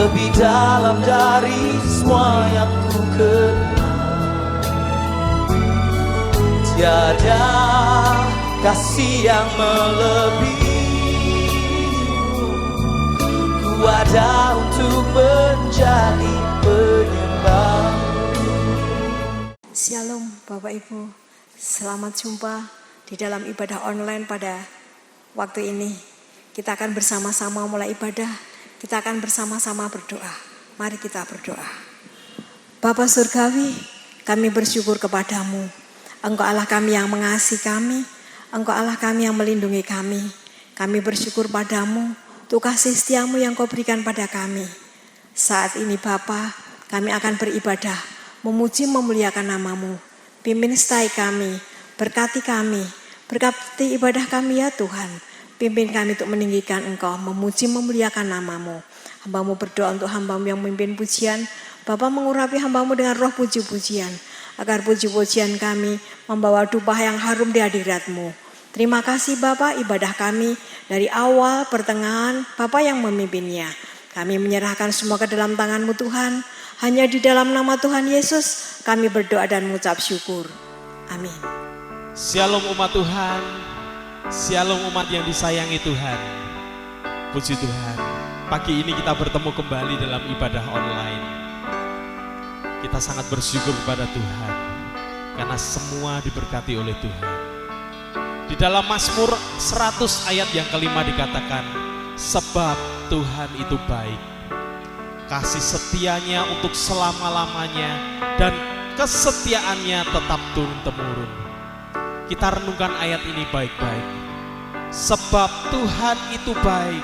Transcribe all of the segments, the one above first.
lebih dalam dari semua yang ku kenal. Tiada kasih yang melebihimu, ku ada untuk menjadi penyembah. Shalom Bapak Ibu, selamat jumpa di dalam ibadah online pada waktu ini. Kita akan bersama-sama mulai ibadah, kita akan bersama-sama berdoa. Mari kita berdoa. Bapa Surgawi, kami bersyukur kepadamu. Engkau Allah kami yang mengasihi kami, Engkau Allah kami yang melindungi kami. Kami bersyukur padamu untuk kasih setiamu yang kau berikan pada kami. Saat ini Bapa, kami akan beribadah, memuji memuliakan namamu. Pimpin setai kami, berkati ibadah kami ya Tuhan. Pimpin kami untuk meninggikan Engkau, memuji memuliakan namamu. Hamba-Mu berdoa untuk hamba-Mu yang memimpin pujian. Bapa mengurapi hamba-Mu dengan roh puji-pujian, agar puji-pujian kami membawa dupa yang harum di hadirat-Mu. Terima kasih Bapa, ibadah kami dari awal pertengahan Bapa yang memimpinnya. Kami menyerahkan semua ke dalam tangan-Mu Tuhan. Hanya di dalam nama Tuhan Yesus kami berdoa dan mengucap syukur. Amin. Shalom umat Tuhan, shalom umat yang disayangi Tuhan. Puji Tuhan, pagi ini kita bertemu kembali dalam ibadah online. Kita sangat bersyukur kepada Tuhan, karena semua diberkati oleh Tuhan. Di dalam Mazmur 100 ayat yang kelima dikatakan, sebab Tuhan itu baik, kasih setianya untuk selama-lamanya, dan kesetiaannya tetap turun-temurun. Kita renungkan ayat ini baik-baik. Sebab Tuhan itu baik,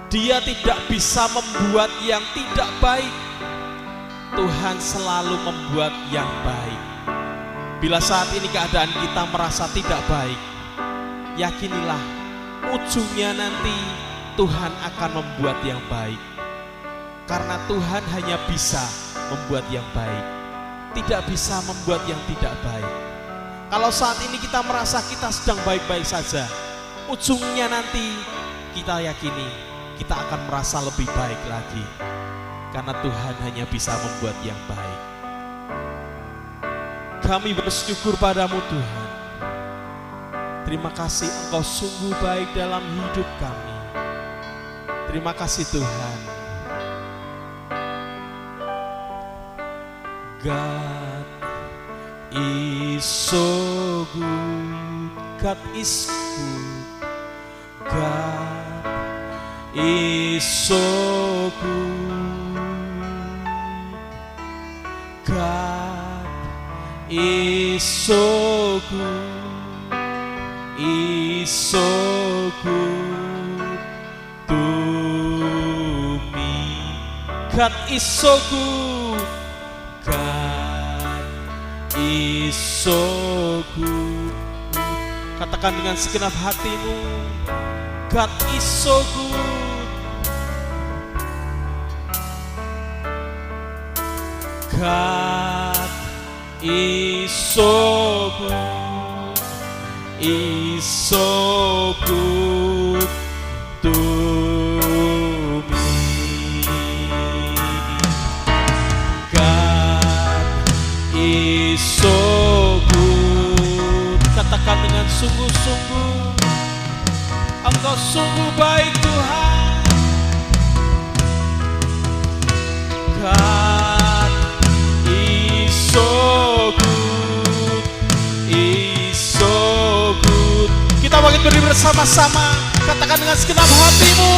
Dia tidak bisa membuat yang tidak baik. Tuhan selalu membuat yang baik. Bila saat ini keadaan kita merasa tidak baik, yakinilah ujungnya nanti Tuhan akan membuat yang baik. Karena Tuhan hanya bisa membuat yang baik, tidak bisa membuat yang tidak baik. Kalau saat ini kita merasa kita sedang baik-baik saja, ujungnya nanti kita yakini kita akan merasa lebih baik lagi. Karena Tuhan hanya bisa membuat yang baik. Kami bersyukur padamu Tuhan. Terima kasih Engkau sungguh baik dalam hidup kami. Terima kasih Tuhan. God is so good, God is good, God is so good, God is so good, is so good to me. God is so good, God is so good. Katakan dengan segenap hatimu, God is so good, God is so good, is so good to me. God is so good. Katakan dengan sungguh-sungguh, Engkau sungguh baik Tuhan. God is so good, is so good. Kita bangkit berdiri bersama-sama, katakan dengan segenap hatimu,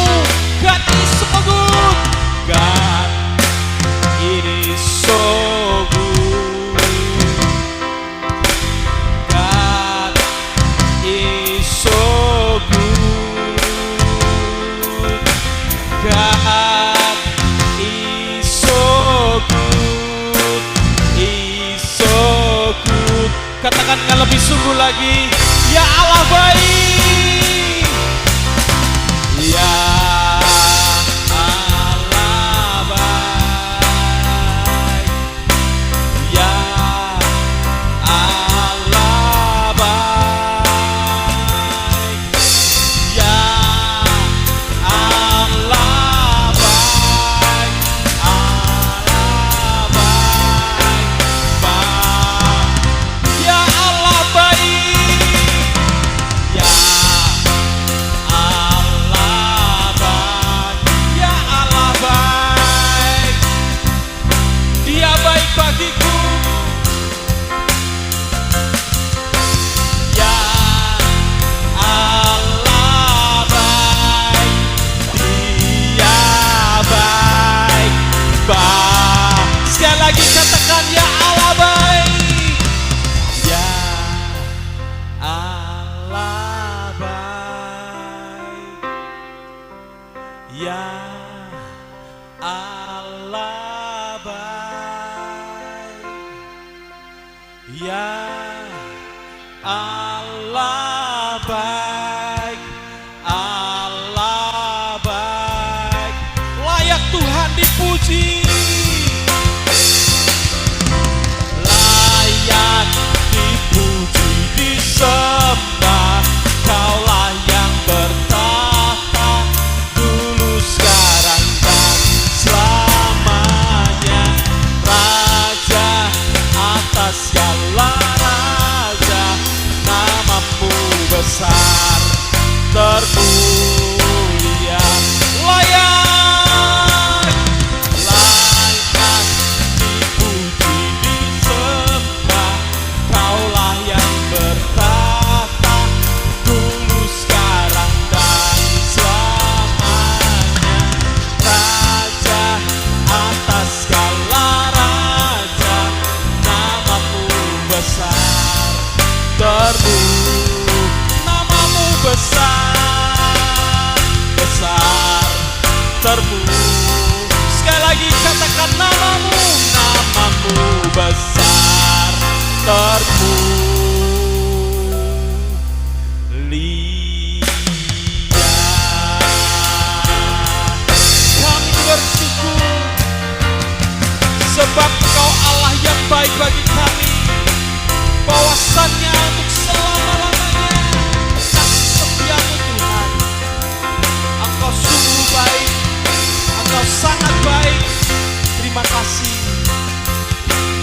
God is so good, God is so good, God is so good, God is so good, is so good. Katakan dengan lebih sungguh lagi, ya Allah baik, ya Allah baik, ya Allah baik, ya Allah baik. Ya Allah baik, ya Allah baik, Allah baik, layak Tuhan dipuji, layak dipuji, disembah, Kaulah yang bertahta dulu, sekarang, dan selamanya. Raja atas segala raja, namamu besar termulia. Layak, layak dipuji, disembah, Kaulah yang bertahta dulu, sekarang, dan selamanya. Raja atas segala raja, namamu besar termulia. Namamu besar, besar termulia. Sekali lagi katakan namamu, namamu besar termulia. Kami bersyukur sebab Engkau Allah yang baik bagi kami, bahwasannya untuk selama-lamanya kasih setiamu Tuhan. Engkau sungguh baik, Engkau sangat baik. Terima kasih,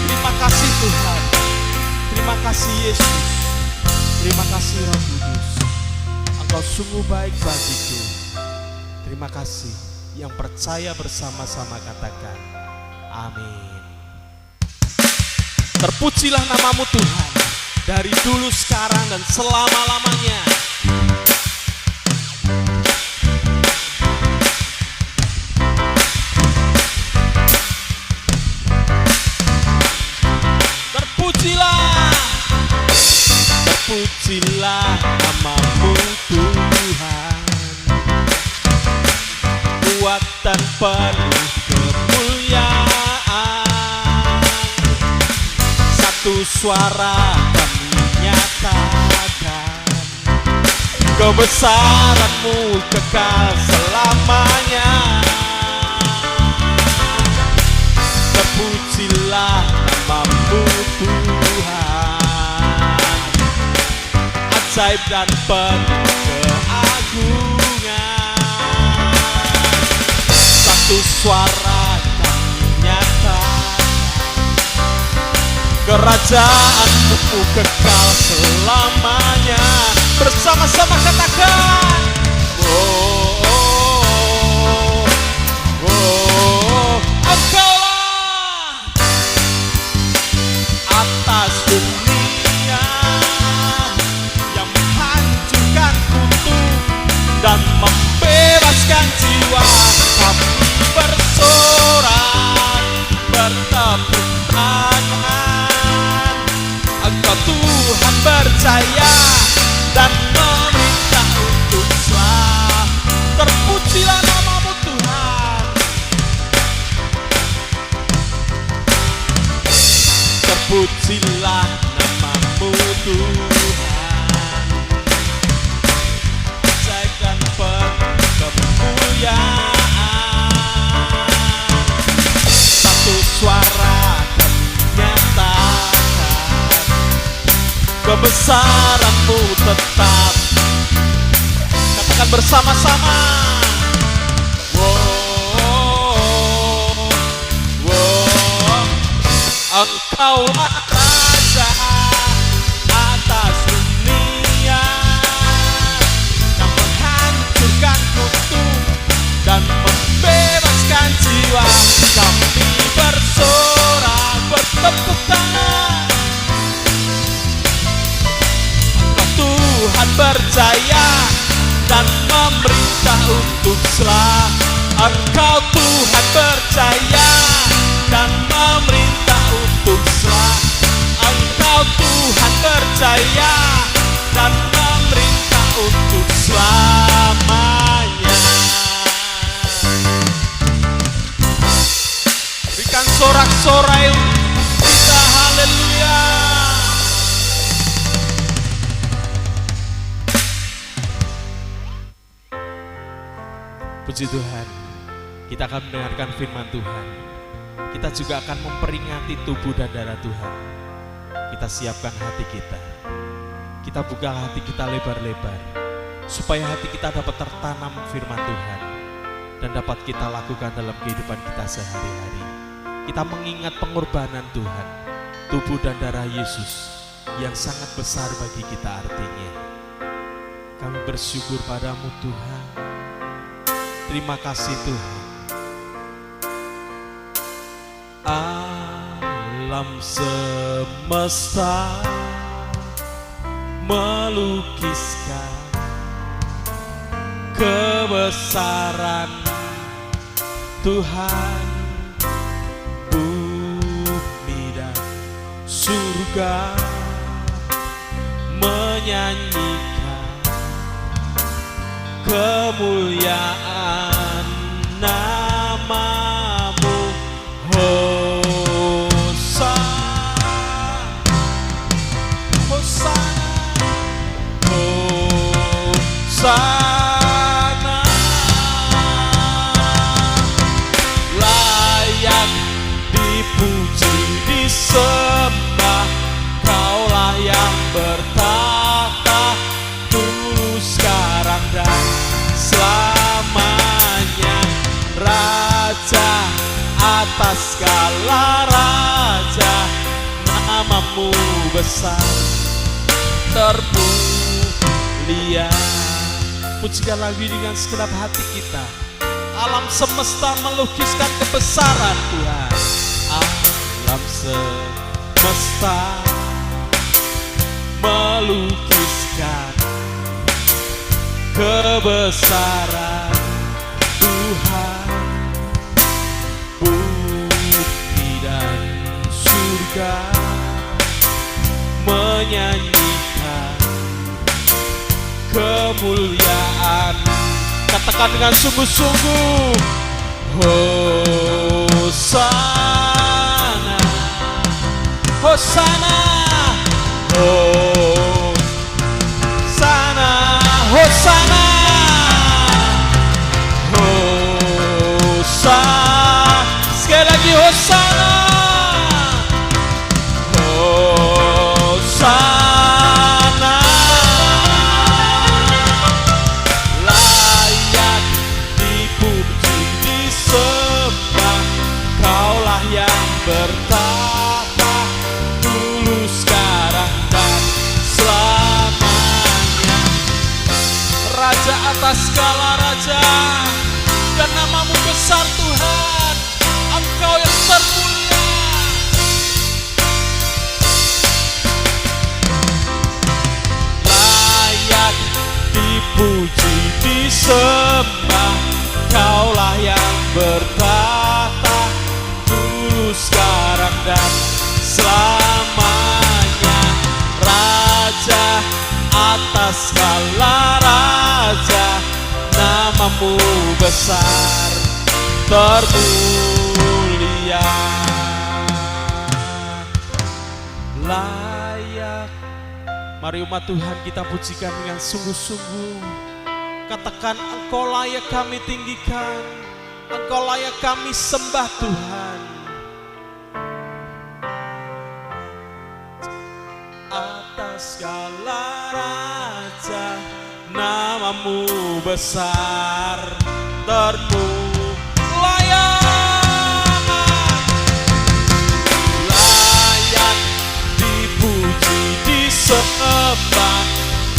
terima kasih Tuhan, terima kasih Yesus, terima kasih Roh Kudus. Engkau sungguh baik bagiku. Terima kasih. Yang percaya bersama-sama katakan amin. Terpujilah namamu Tuhan, dari dulu, sekarang, dan selama-lamanya. Terpujilah, terpujilah namamu Tuhan, kuat dan penuh kemuliaan. Satu suara kami nyatakan, kebesaran-Mu kekal selamanya. Terpujilah namamu Tuhan, ajaib dan penuh keagungan. Satu suara kami nyatakan, kerajaan-Mu kekal selamanya. Bersama-sama katakan, oh, oh, oh, oh. Engkaulah atas dunia yang menghancurkan kutub dan membebaskan jiwa. Kami bersorak, bertepuk tangan. Engkau Tuhan berjaya dan memerintah untuk selamat. Terpujilah namamu Tuhan, terpujilah namamu Tuhan, ajaib dan penuh kemuliaan. Satu suara kami nyatakan, kebesaran-Mu tetap. Katakan bersama-sama, wow, wow. Engkaulah Raja atas dunia yang menghancurkan kutub dan membebaskan jiwa. Kami bersorak, bertepuk tangan. Tuhan berjaya dan memerintah untuk selamat. Engkau Tuhan berjaya dan memerintah untuk selamat. Engkau Tuhan berjaya dan memerintah untuk selamanya. sorak-sorai kita. Haleluya. Puji Tuhan, kita akan mendengarkan firman Tuhan. Kita juga akan memperingati tubuh dan darah Tuhan. Kita siapkan hati kita. Kita buka hati kita lebar-lebar, supaya hati kita dapat tertanam firman Tuhan dan dapat kita lakukan dalam kehidupan kita sehari-hari. Kita mengingat pengorbanan Tuhan, tubuh dan darah Yesus yang sangat besar bagi kita artinya. Kami bersyukur padamu Tuhan. Terima kasih Tuhan. Alam semesta melukiskan kebesaran Tuhan. Bumi dan surga menyanyikan kemuliaan namamu. Hosana, Hosana, Hosana. Layak dipuji, disembah, Kaulah yang bertata dulu, sekarang dan selamanya. Raja atas segala raja, namamu besar termulia. Pujikan lagu dengan segenap hati kita. Alam semesta melukiskan kebesaran Tuhan. Alam semesta melukiskan kebesaran Tuhan. Bumi dan surga menyanyikan kemuliaan. Katakan dengan sungguh-sungguh. Hosana, Hosana, Hosana, Hosana, Hosana. Sekali lagi Hosana, Hosana. Layak dipuji, disembah, Kaulah yang bertata dulu, sekarang dan selamanya. Raja atas segala raja, dan namamu besar Tuhan. Engkau yang termulia. Layak dipuji, disembah, Kaulah yang bertata dulu, sekarang dan selamanya. Raja atas segala raja, namamu besar termulia. Layak. Mari umat Tuhan kita pujikan dengan sungguh-sungguh. Katakan, Engkau layak kami tinggikan, Engkau layak kami sembah Tuhan. Atas segala raja, namamu besar termulia. Layak dipuji, disembah,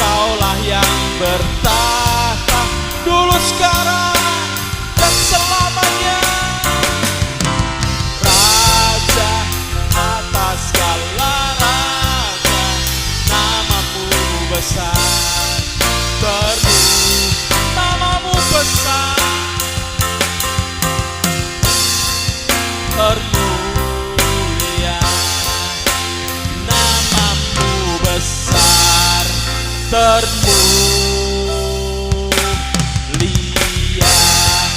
Kaulah yang bertata dulu, sekarang dan selamanya. Raja atas segala raja, namamu besar termulia. Namamu besar termulia. Namamu besar termulia.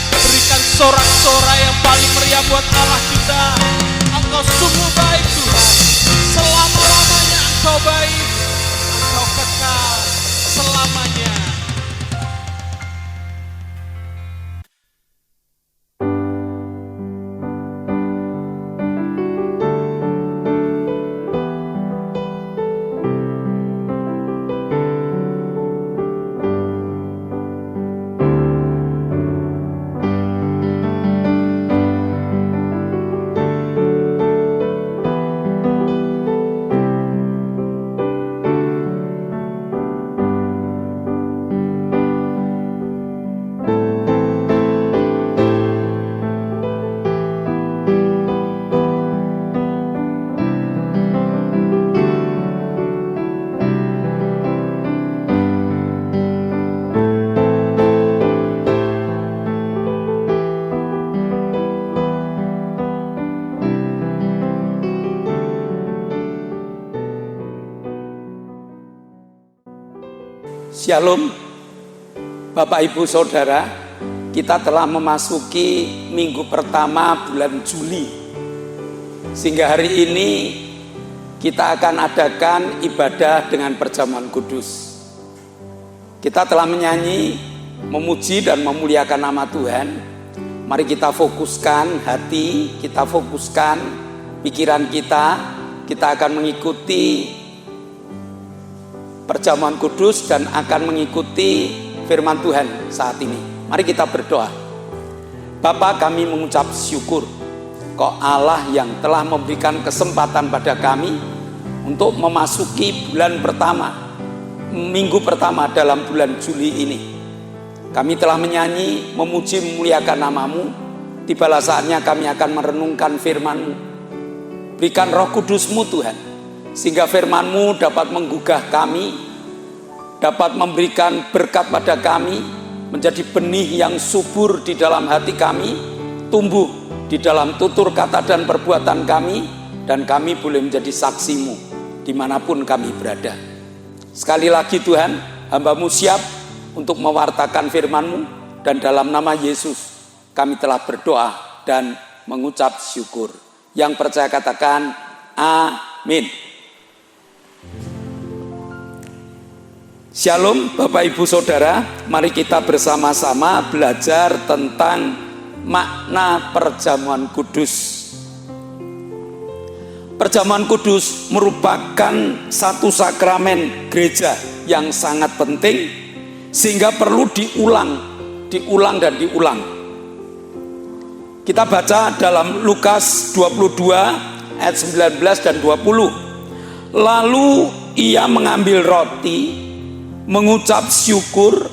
Berikan sorak-sorai yang paling meriah buat Allah kita. Engkau sungguh baik Tuhan. Selama-lamanya Engkau baik, Engkau kekal selamanya. Shalom, Bapak Ibu Saudara, kita telah memasuki minggu pertama bulan Juli. Sehingga hari ini kita akan adakan ibadah dengan perjamuan kudus. Kita telah menyanyi, memuji dan memuliakan nama Tuhan. Mari kita fokuskan hati, kita fokuskan pikiran kita akan mengikuti perjamuan kudus dan akan mengikuti firman Tuhan saat ini. Mari kita berdoa. Bapa, kami mengucap syukur Kau Allah yang telah memberikan kesempatan pada kami untuk memasuki bulan pertama, minggu pertama dalam bulan Juli ini. Kami telah menyanyi, memuji, memuliakan nama-Mu. Tibalah saatnya kami akan merenungkan firman-Mu. Berikan Roh Kudus-Mu Tuhan, sehingga firman-Mu dapat menggugah kami, dapat memberikan berkat pada kami, menjadi benih yang subur di dalam hati kami, tumbuh di dalam tutur kata dan perbuatan kami, dan kami boleh menjadi saksi-Mu dimanapun kami berada. Sekali lagi Tuhan, hamba-Mu siap untuk mewartakan firman-Mu, dan dalam nama Yesus kami telah berdoa dan mengucap syukur. Yang percaya katakan amin. Shalom Bapak Ibu Saudara, mari kita bersama-sama belajar tentang makna perjamuan kudus. Perjamuan kudus merupakan satu sakramen gereja yang sangat penting, sehingga perlu diulang dan diulang. Kita baca dalam Lukas 22 ayat 19 dan 20. Lalu ia mengambil roti, mengucap syukur,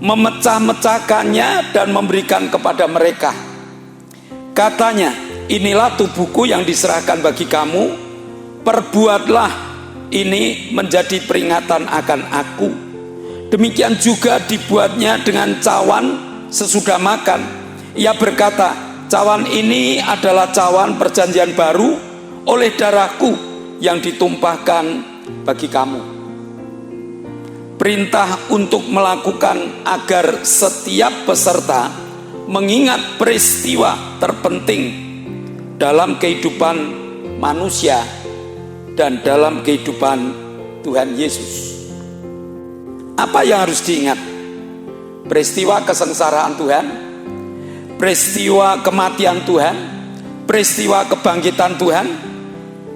memecah-mecahkannya dan memberikan kepada mereka. Katanya, inilah tubuhku yang diserahkan bagi kamu, perbuatlah ini menjadi peringatan akan aku. Demikian juga dibuatnya dengan cawan sesudah makan. Ia berkata, cawan ini adalah cawan perjanjian baru oleh darahku yang ditumpahkan bagi kamu. Perintah untuk melakukan agar setiap peserta mengingat peristiwa terpenting dalam kehidupan manusia dan dalam kehidupan Tuhan Yesus. Apa yang harus diingat? Peristiwa kesengsaraan Tuhan, peristiwa kematian Tuhan, peristiwa kebangkitan Tuhan,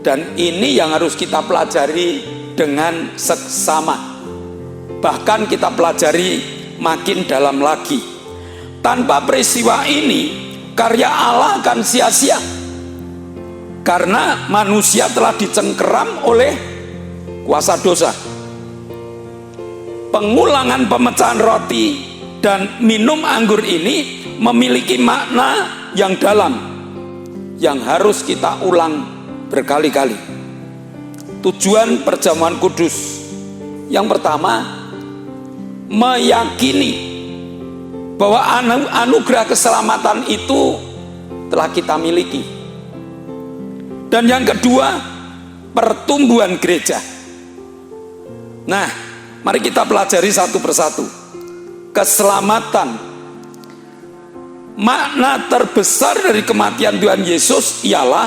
dan ini yang harus kita pelajari dengan seksama. Bahkan kita pelajari makin dalam lagi. Tanpa peristiwa ini, karya Allah akan sia-sia. Karena manusia telah dicengkeram oleh kuasa dosa. Pengulangan pemecahan roti dan minum anggur ini memiliki makna yang dalam, yang harus kita ulang berkali-kali. Tujuan perjamuan kudus yang pertama, meyakini bahwa anugerah keselamatan itu telah kita miliki. Dan yang kedua, pertumbuhan gereja. Nah, mari kita pelajari satu persatu. Keselamatan. Makna terbesar dari kematian Tuhan Yesus ialah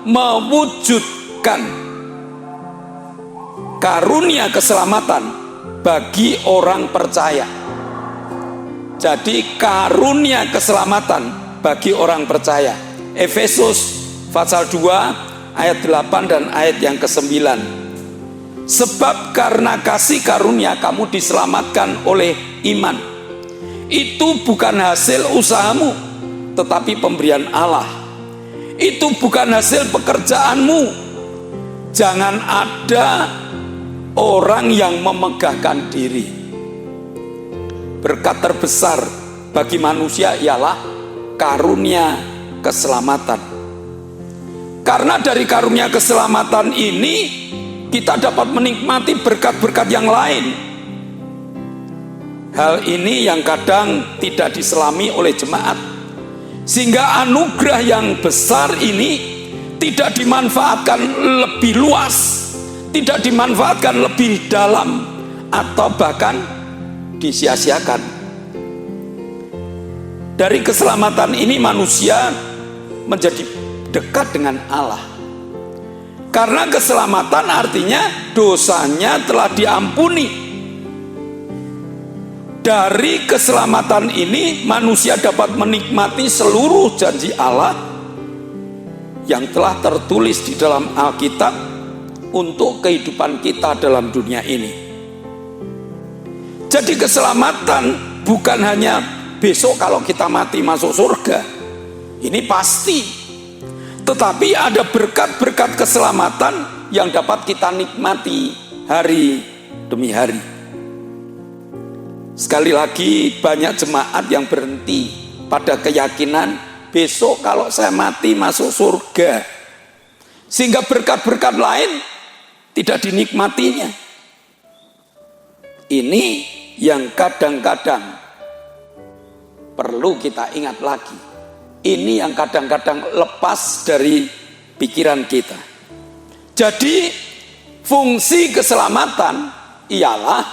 mewujudkan karunia keselamatan bagi orang percaya. Jadi karunia keselamatan bagi orang percaya. Efesus pasal 2 ayat 8 dan ayat yang ke-9. Sebab karena kasih karunia kamu diselamatkan oleh iman. Itu bukan hasil usahamu, tetapi pemberian Allah. Itu bukan hasil pekerjaanmu. Jangan ada orang yang memegahkan diri. Berkat terbesar bagi manusia ialah karunia keselamatan. Karena dari karunia keselamatan ini kita dapat menikmati berkat-berkat yang lain. Hal ini yang kadang tidak diselami oleh jemaat, sehingga anugerah yang besar ini tidak dimanfaatkan lebih luas, tidak dimanfaatkan lebih dalam, atau bahkan disia-siakan. Dari keselamatan ini manusia menjadi dekat dengan Allah. Karena keselamatan artinya dosanya telah diampuni. Dari keselamatan ini manusia dapat menikmati seluruh janji Allah yang telah tertulis di dalam Alkitab untuk kehidupan kita dalam dunia ini. Jadi keselamatan bukan hanya besok kalau kita mati masuk surga. Ini pasti. Tetapi ada berkat-berkat keselamatan yang dapat kita nikmati hari demi hari. Sekali lagi banyak jemaat yang berhenti pada keyakinan besok kalau saya mati masuk surga. Sehingga berkat-berkat lain tidak dinikmatinya. Ini yang kadang-kadang perlu kita ingat lagi. Ini yang kadang-kadang lepas dari pikiran kita. Jadi fungsi keselamatan ialah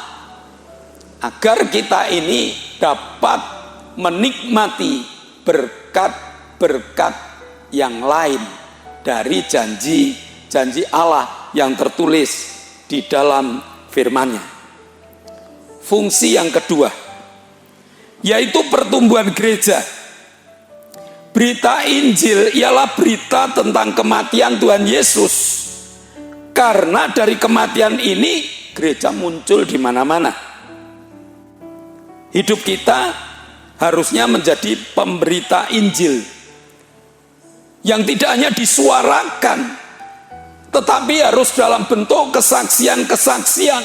agar kita ini dapat menikmati berkat-berkat yang lain dari janji-janji Allah yang tertulis di dalam firman-Nya. Fungsi yang kedua yaitu pertumbuhan gereja. Berita Injil ialah berita tentang kematian Tuhan Yesus. Karena dari kematian ini gereja muncul di mana-mana. Hidup kita harusnya menjadi pemberita Injil yang tidak hanya disuarakan, tetapi harus dalam bentuk kesaksian-kesaksian,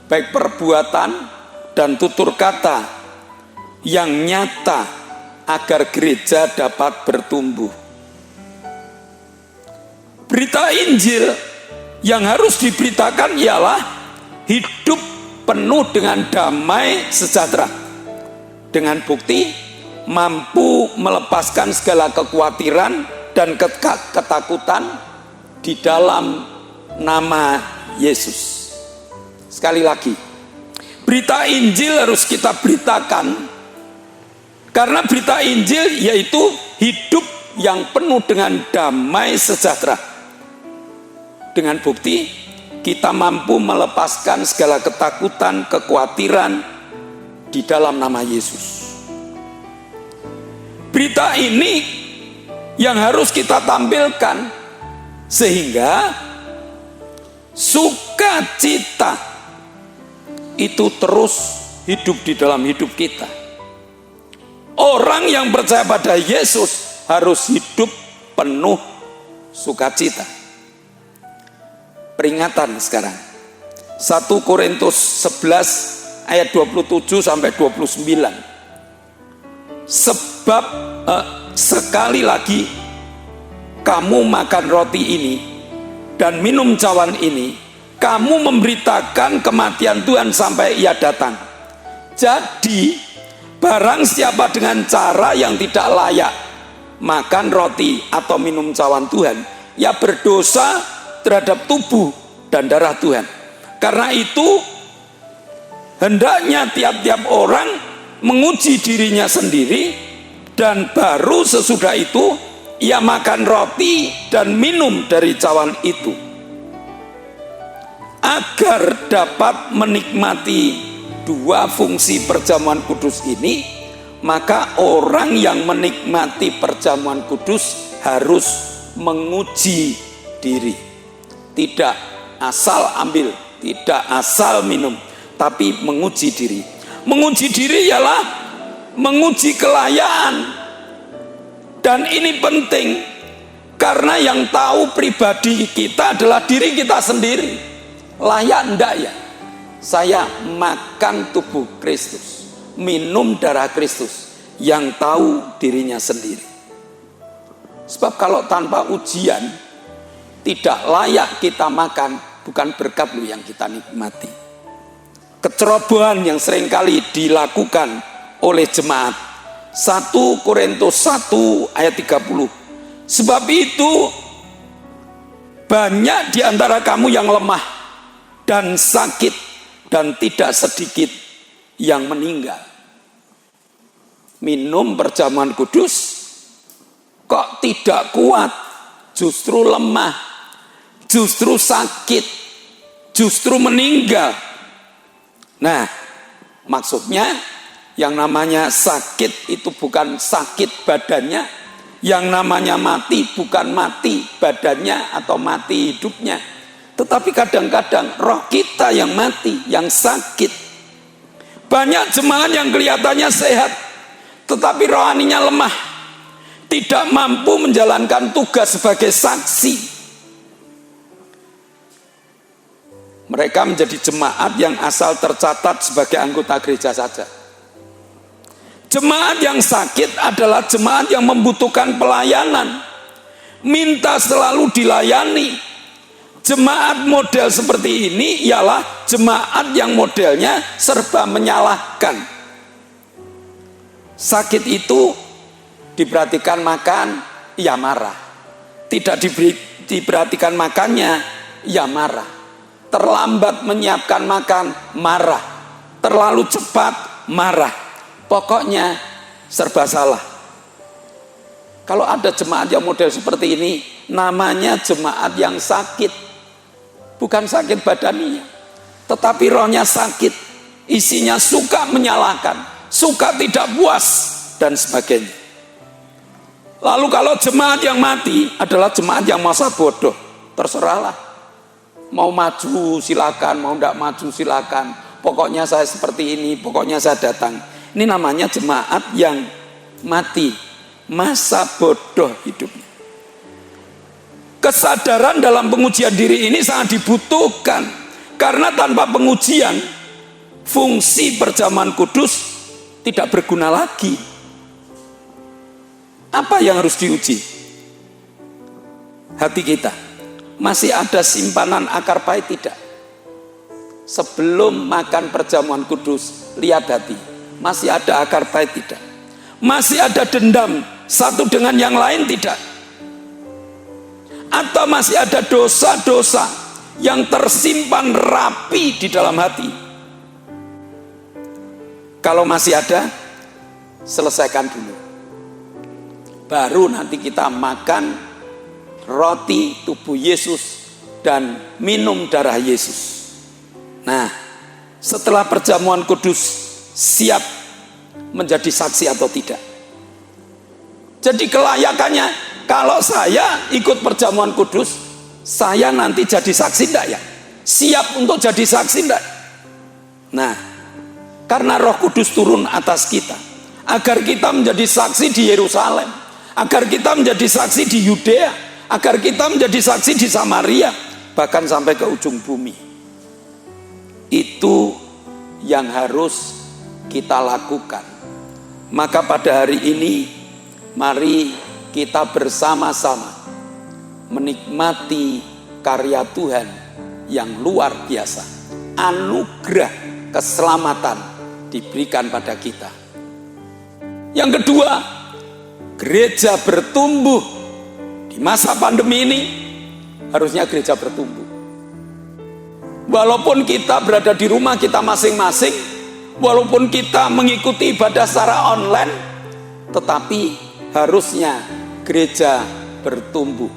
baik perbuatan dan tutur kata yang nyata, agar gereja dapat bertumbuh. Berita Injil yang harus diberitakan ialah hidup penuh dengan damai sejahtera, dengan bukti mampu melepaskan segala kekhawatiran dan ketakutan di dalam nama Yesus. Sekali lagi, berita Injil harus kita beritakan. Karena berita Injil yaitu hidup yang penuh dengan damai sejahtera. Dengan bukti kita mampu melepaskan segala ketakutan, kekhawatiran di dalam nama Yesus. Berita ini yang harus kita tampilkan sehingga sukacita itu terus hidup di dalam hidup kita. Orang yang percaya pada Yesus harus hidup penuh sukacita. Peringatan sekarang. 1 Korintus 11 ayat 27 sampai 29. Sebab sekali lagi kamu makan roti ini dan minum cawan ini, kamu memberitakan kematian Tuhan sampai Ia datang. Jadi barang siapa dengan cara yang tidak layak makan roti atau minum cawan Tuhan, ia berdosa terhadap tubuh dan darah Tuhan. Karena itu hendaknya tiap-tiap orang menguji dirinya sendiri, dan baru sesudah itu ia makan roti dan minum dari cawan itu. Agar dapat menikmati dua fungsi perjamuan kudus ini, maka orang yang menikmati perjamuan kudus harus menguji diri. Tidak asal ambil, tidak asal minum, tapi menguji diri. Menguji diri ialah menguji kelayakan. Dan ini penting, karena yang tahu pribadi kita adalah diri kita sendiri. Layak enggak ya saya makan tubuh Kristus, minum darah Kristus? Yang tahu dirinya sendiri. Sebab kalau tanpa ujian tidak layak kita makan, bukan berkat lu yang kita nikmati. Kecerobohan yang seringkali dilakukan oleh jemaat. 1 Korintus 1 ayat 30. Sebab itu banyak di antara kamu yang lemah dan sakit, dan tidak sedikit yang meninggal. Minum perjamuan kudus kok tidak kuat, justru lemah, justru sakit, justru meninggal. Nah, maksudnya yang namanya sakit itu bukan sakit badannya, yang namanya mati bukan mati badannya atau mati hidupnya, tetapi kadang-kadang roh kita yang mati, yang sakit. Banyak jemaat yang kelihatannya sehat, tetapi rohaninya lemah, tidak mampu menjalankan tugas sebagai saksi. Mereka menjadi jemaat yang asal tercatat sebagai anggota gereja saja. Jemaat yang sakit adalah jemaat yang membutuhkan pelayanan, minta selalu dilayani. Jemaat model seperti ini ialah jemaat yang modelnya serba menyalahkan. Sakit itu diperhatikan makan, ia marah. Tidak diperhatikan makannya, ia marah. Terlambat menyiapkan makan, marah. Terlalu cepat, marah. Pokoknya serba salah. Kalau ada jemaat yang model seperti ini, namanya jemaat yang sakit. Bukan sakit badannya, tetapi rohnya sakit. Isinya suka menyalahkan, suka tidak puas, dan sebagainya. Lalu kalau jemaat yang mati adalah jemaat yang masa bodoh, terserahlah. Mau maju silakan, mau tidak maju silakan. Pokoknya saya seperti ini, pokoknya saya datang. Ini namanya jemaat yang mati, masa bodoh hidupnya. Kesadaran dalam pengujian diri ini sangat dibutuhkan, karena tanpa pengujian fungsi perjamuan kudus tidak berguna lagi. Apa yang harus diuji? Hati kita. Masih ada simpanan akar pahit tidak? Sebelum makan perjamuan kudus, lihat hati. Masih ada akar pahit tidak? Masih ada dendam satu dengan yang lain tidak? Atau masih ada dosa-dosa yang tersimpan rapi di dalam hati? Kalau masih ada, selesaikan dulu. Baru nanti kita makan roti tubuh Yesus dan minum darah Yesus. Nah, setelah perjamuan kudus siap menjadi saksi atau tidak? Jadi kelayakannya, kalau saya ikut perjamuan kudus, saya nanti jadi saksi enggak ya? Siap untuk jadi saksi enggak? Nah, karena Roh Kudus turun atas kita, agar kita menjadi saksi di Yerusalem, agar kita menjadi saksi di Yudea, agar kita menjadi saksi di Samaria, bahkan sampai ke ujung bumi. Itu yang harus kita lakukan. Maka pada hari ini, mari kita bersama-sama menikmati karya Tuhan yang luar biasa. Anugerah keselamatan diberikan pada kita. Yang kedua, gereja bertumbuh. Di masa pandemi ini harusnya gereja bertumbuh. Walaupun kita berada di rumah kita masing-masing, walaupun kita mengikuti ibadah secara online, tetapi harusnya gereja bertumbuh.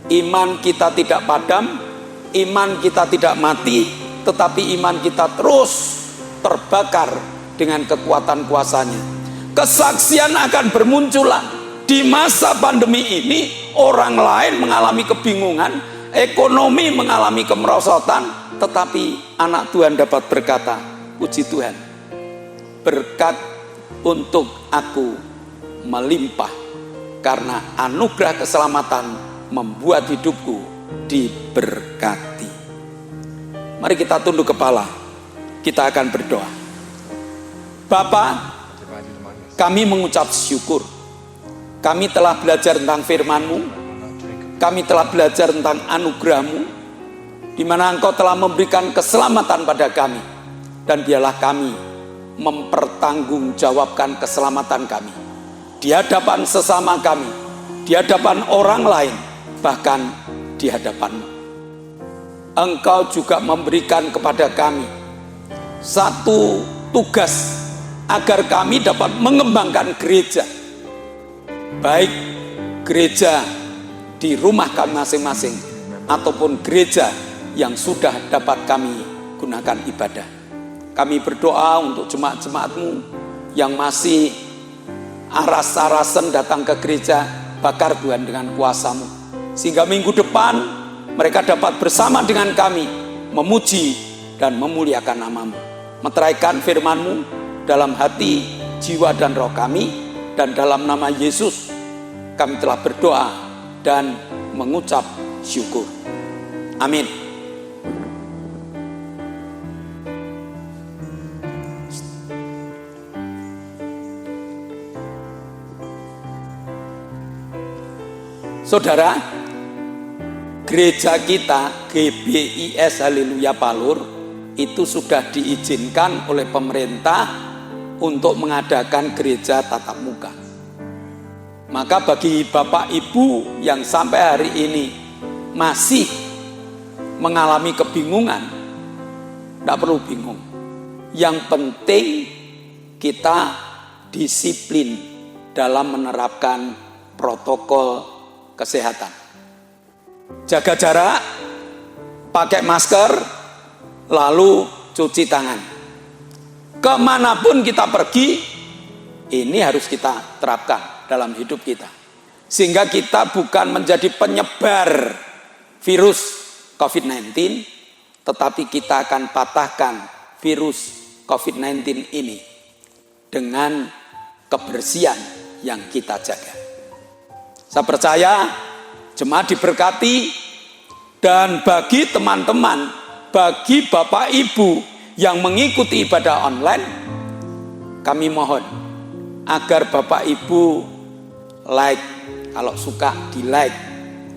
Iman kita tidak padam, iman kita tidak mati, tetapi iman kita terus terbakar dengan kekuatan kuasanya. Kesaksian akan bermunculan. Di masa pandemi ini, orang lain mengalami kebingungan, ekonomi mengalami kemerosotan, tetapi anak Tuhan dapat berkata, puji Tuhan, berkat untuk aku melimpah, karena anugerah keselamatan membuat hidupku diberkati. Mari kita tunduk kepala, kita akan berdoa. Bapa, kami mengucap syukur. Kami telah belajar tentang firman-Mu, kami telah belajar tentang anugerah-Mu, di mana Engkau telah memberikan keselamatan pada kami, dan biarlah kami mempertanggungjawabkan keselamatan kami di hadapan sesama kami, di hadapan orang lain, bahkan di hadapan-Mu. Engkau juga memberikan kepada kami satu tugas agar kami dapat mengembangkan gereja, baik gereja di rumah kami masing-masing ataupun gereja yang sudah dapat kami gunakan ibadah. Kami berdoa untuk jemaat-jemaat-Mu yang masih aras-arasan datang ke gereja, bakar Tuhan dengan kuasa-Mu, sehingga minggu depan mereka dapat bersama dengan kami memuji dan memuliakan nama-Mu, meteraikan firman-Mu dalam hati, jiwa dan roh kami. Dan dalam nama Yesus kami telah berdoa dan mengucap syukur. Amin. Saudara, gereja kita GBIS Haleluya Palur itu sudah diizinkan oleh pemerintah untuk mengadakan gereja tatap muka. Maka bagi Bapak Ibu yang sampai hari ini masih mengalami kebingungan, tidak perlu bingung. Yang penting kita disiplin dalam menerapkan protokol kesehatan. Jaga jarak, pakai masker, lalu cuci tangan. Kemanapun kita pergi, ini harus kita terapkan dalam hidup kita. Sehingga kita bukan menjadi penyebar virus COVID-19, tetapi kita akan patahkan virus COVID-19 ini dengan kebersihan yang kita jaga. Saya percaya jemaat diberkati, dan bagi teman-teman, bagi Bapak Ibu yang mengikuti ibadah online, kami mohon agar Bapak Ibu like, kalau suka di like.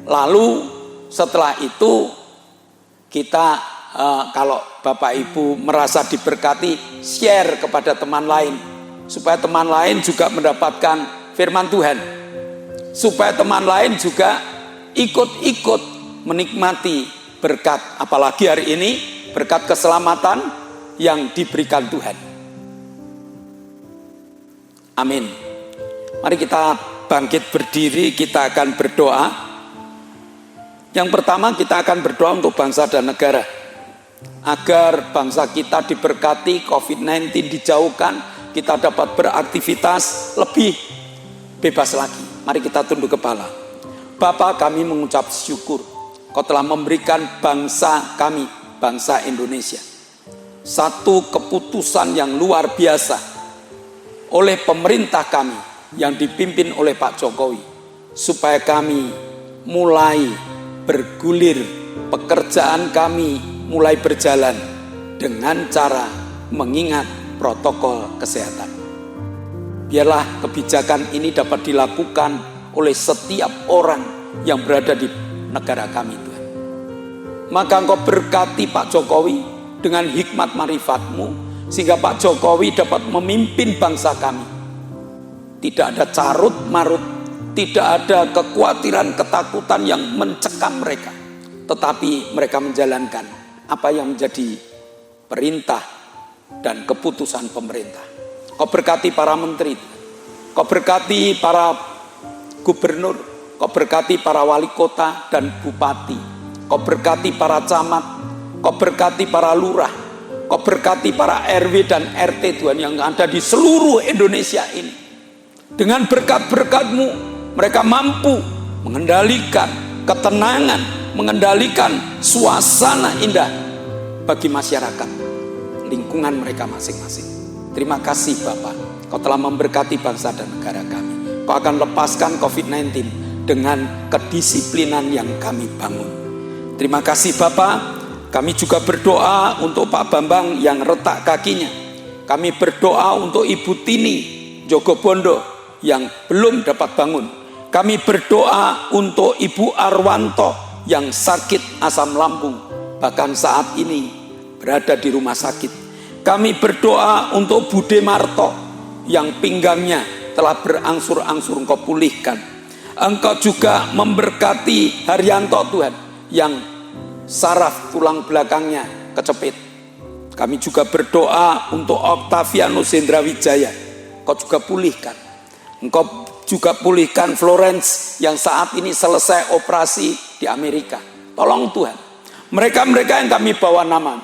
Lalu setelah itu kita kalau Bapak Ibu merasa diberkati, share kepada teman lain, supaya teman lain juga mendapatkan firman Tuhan, supaya teman lain juga ikut-ikut menikmati berkat, apalagi hari ini berkat keselamatan yang diberikan Tuhan. Amin. Mari kita bangkit berdiri, kita akan berdoa. Yang pertama, kita akan berdoa untuk bangsa dan negara, agar bangsa kita diberkati, COVID-19 dijauhkan, kita dapat beraktivitas lebih bebas lagi. Mari kita tunduk kepala. Bapa, kami mengucap syukur, Kau telah memberikan bangsa kami, bangsa Indonesia, satu keputusan yang luar biasa oleh pemerintah kami yang dipimpin oleh Pak Jokowi, supaya kami mulai bergulir, pekerjaan kami mulai berjalan dengan cara mengingat protokol kesehatan. Biarlah kebijakan ini dapat dilakukan oleh setiap orang yang berada di negara kami, Tuhan. Maka Engkau berkati Pak Jokowi dengan hikmat marifat-Mu, sehingga Pak Jokowi dapat memimpin bangsa kami. Tidak ada carut marut, tidak ada kekhawatiran, ketakutan yang mencekam mereka, tetapi mereka menjalankan apa yang menjadi perintah dan keputusan pemerintah. Kau berkati para menteri, Kau berkati para gubernur, Kau berkati para wali kota dan bupati. Kau berkati para camat. Kau berkati para lurah. Kau berkati para RW dan RT Tuhan yang ada di seluruh Indonesia ini. Dengan berkat-berkat-Mu mereka mampu mengendalikan ketenangan, mengendalikan suasana indah bagi masyarakat lingkungan mereka masing-masing. Terima kasih Bapa, Kau telah memberkati bangsa dan negara kami. Kau akan lepaskan COVID-19 dengan kedisiplinan yang kami bangun. Terima kasih Bapa. Kami juga berdoa untuk Pak Bambang yang retak kakinya. Kami berdoa untuk Ibu Tini Jogobondo yang belum dapat bangun. Kami berdoa untuk Ibu Arwanto yang sakit asam lambung, bahkan saat ini berada di rumah sakit. Kami berdoa untuk Bude Marto yang pinggangnya telah berangsur-angsur Engkau pulihkan. Engkau juga memberkati Haryanto Tuhan yang saraf tulang belakangnya kecepit. Kami juga berdoa untuk Octavianus Hendrawijaya. Engkau juga pulihkan. Engkau juga pulihkan Florence yang saat ini selesai operasi di Amerika. Tolong Tuhan, mereka-mereka yang kami bawa nama,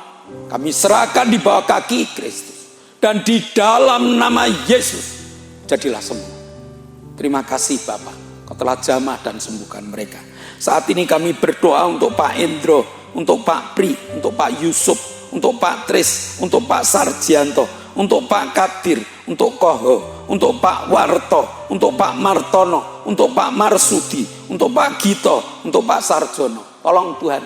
kami serahkan di bawah kaki Kristus. Dan di dalam nama Yesus, jadilah sembuh. Terima kasih Bapa, Kau telah jamah dan sembuhkan mereka. Saat ini kami berdoa untuk Pak Endro, untuk Pak Pri, untuk Pak Yusuf, untuk Pak Tris, untuk Pak Sarjianto, untuk Pak Kadir, untuk Koho, untuk Pak Warto, untuk Pak Martono, untuk Pak Marsudi, untuk Pak Gito, untuk Pak Sarjono. Tolong Tuhan,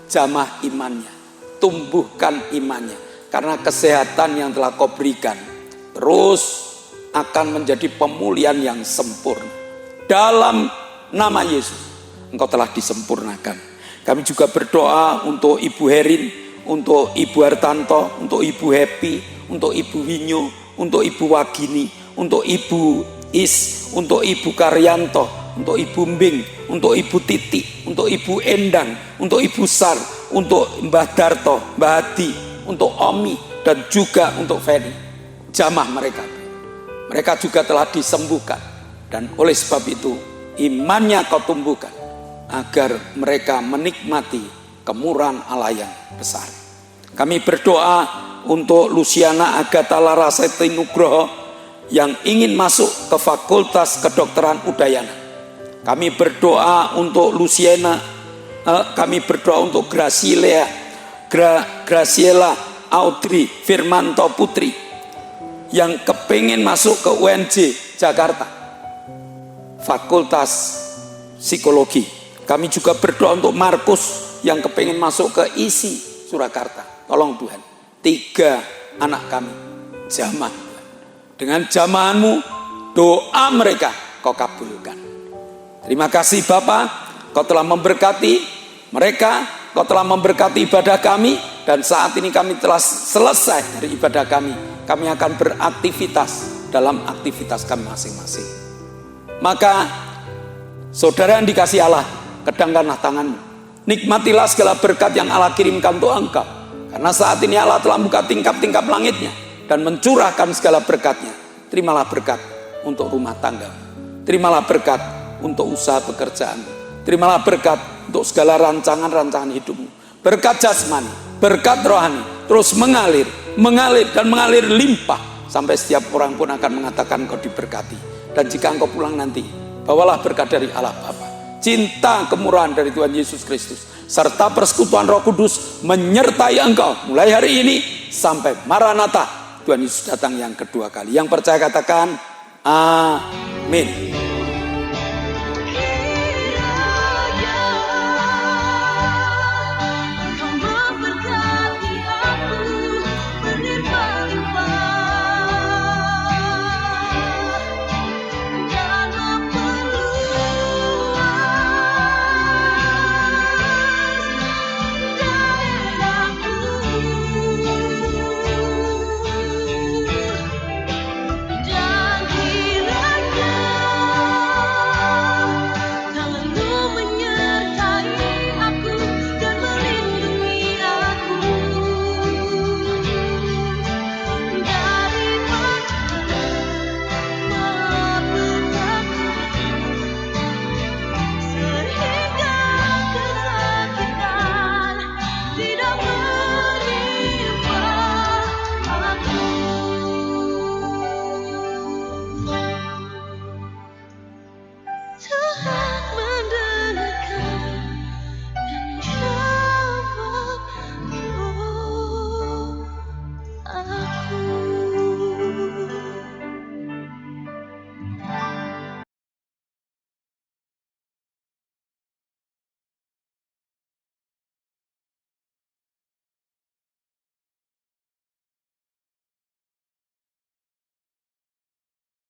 jamah imannya, tumbuhkan imannya, karena kesehatan yang telah Kau berikan terus akan menjadi pemulihan yang sempurna. Dalam nama Yesus Engkau telah disempurnakan. Kami juga berdoa untuk Ibu Herin, untuk Ibu Hartanto, untuk Ibu Happy, untuk Ibu Winyo, untuk Ibu Wagini, untuk Ibu Is, untuk Ibu Karyanto, untuk Ibu Mbing, untuk Ibu Titi, untuk Ibu Endang, untuk Ibu Sar, untuk Mbah Darto, Mbah Hadi, untuk Omi, dan juga untuk Ferry. Jamah mereka. Mereka juga telah disembuhkan. Dan oleh sebab itu, imannya Kau tumbuhkan, agar mereka menikmati kemurahan Allah yang besar. Kami berdoa untuk Luciana Agatha Laraseti Nugroho yang ingin masuk ke Fakultas Kedokteran Udayana. Kami berdoa untuk Luciana, kami berdoa untuk Graciela Audrey Firmanto Putri yang kepingin masuk ke UNJ Jakarta, Fakultas Psikologi. Kami juga berdoa untuk Markus yang kepingin masuk ke ISI Surakarta. Tolong Tuhan, 3 anak kami jamah. Dengan jamahan-Mu, doa mereka Kau kabulkan. Terima kasih Bapa, Kau telah memberkati mereka, Kau telah memberkati ibadah kami, dan saat ini kami telah selesai dari ibadah kami. Kami akan beraktivitas dalam aktivitas kami masing-masing. Maka saudara yang dikasihi Allah, kedangkanlah tanganmu. Nikmatilah segala berkat yang Allah kirimkan untuk engkau. Karena saat ini Allah telah buka tingkap-tingkap langitnya dan mencurahkan segala berkatnya. Terimalah berkat untuk rumah tangga. Terimalah berkat untuk usaha pekerjaan. Terimalah berkat untuk segala rancangan-rancangan hidupmu. Berkat jasmani, berkat rohani, terus mengalir dan mengalir limpah. Sampai setiap orang pun akan mengatakan Kau diberkati. Dan jika engkau pulang nanti, bawalah berkat dari Allah Bapa, cinta kemurahan dari Tuhan Yesus Kristus, serta persekutuan Roh Kudus menyertai engkau mulai hari ini sampai Maranatha, Tuhan Yesus datang yang kedua kali. Yang percaya katakan amin.